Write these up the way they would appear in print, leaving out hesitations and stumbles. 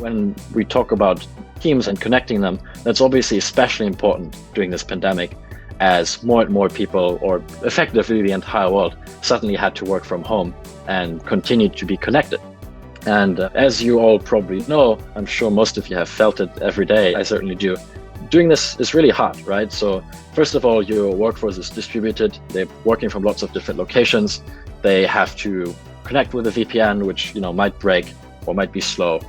When we talk about teams and connecting them, that's obviously especially important during this pandemic, as more and more people, or effectively the entire world, suddenly had to work from home and continue to be connected. And as you all probably know, I'm sure most of you have felt it every day, I certainly do, doing this is really hard, right? So first of all, your workforce is distributed. They're working from lots of different locations. They have to connect with a VPN, which might break or might be slow.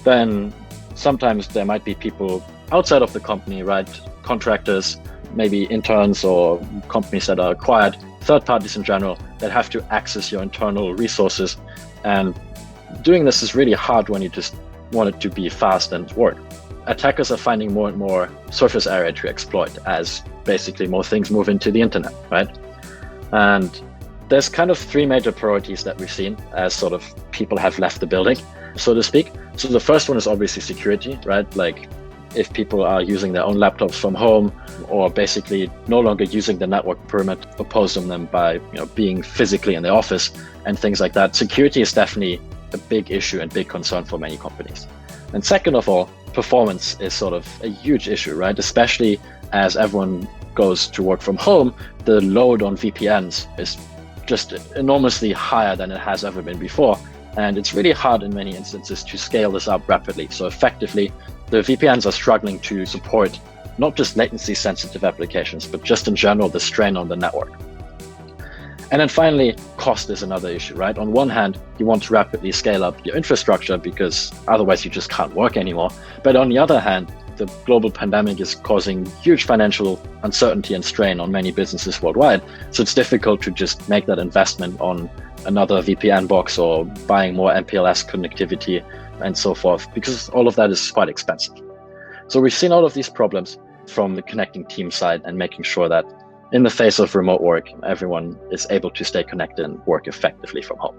Then sometimes there might be people outside of the company, right? Contractors, maybe interns or companies that are acquired, third parties in general, that have to access your internal resources. And doing this is really hard when you just want it to be fast and work. Attackers are finding more and more surface area to exploit as basically more things move into the internet, right? And there's kind of three major priorities that we've seen as sort of people have left the building, so to speak. So the first one is obviously security, right? Like if people are using their own laptops from home or basically no longer using the network perimeter opposed on them by being physically in the office and things like that, security is definitely a big issue and big concern for many companies. And second of all, performance is sort of a huge issue, right? Especially as everyone goes to work from home, the load on VPNs is just enormously higher than it has ever been before. And it's really hard in many instances to scale this up rapidly. So effectively, the VPNs are struggling to support not just latency sensitive applications, but just in general, the strain on the network. And then finally, cost is another issue, right? On one hand, you want to rapidly scale up your infrastructure because otherwise you just can't work anymore. But on the other hand, the global pandemic is causing huge financial uncertainty and strain on many businesses worldwide. So it's difficult to just make that investment on another VPN box or buying more MPLS connectivity and so forth, because all of that is quite expensive. So we've seen all of these problems from the connecting team side and making sure that in the face of remote work, everyone is able to stay connected and work effectively from home.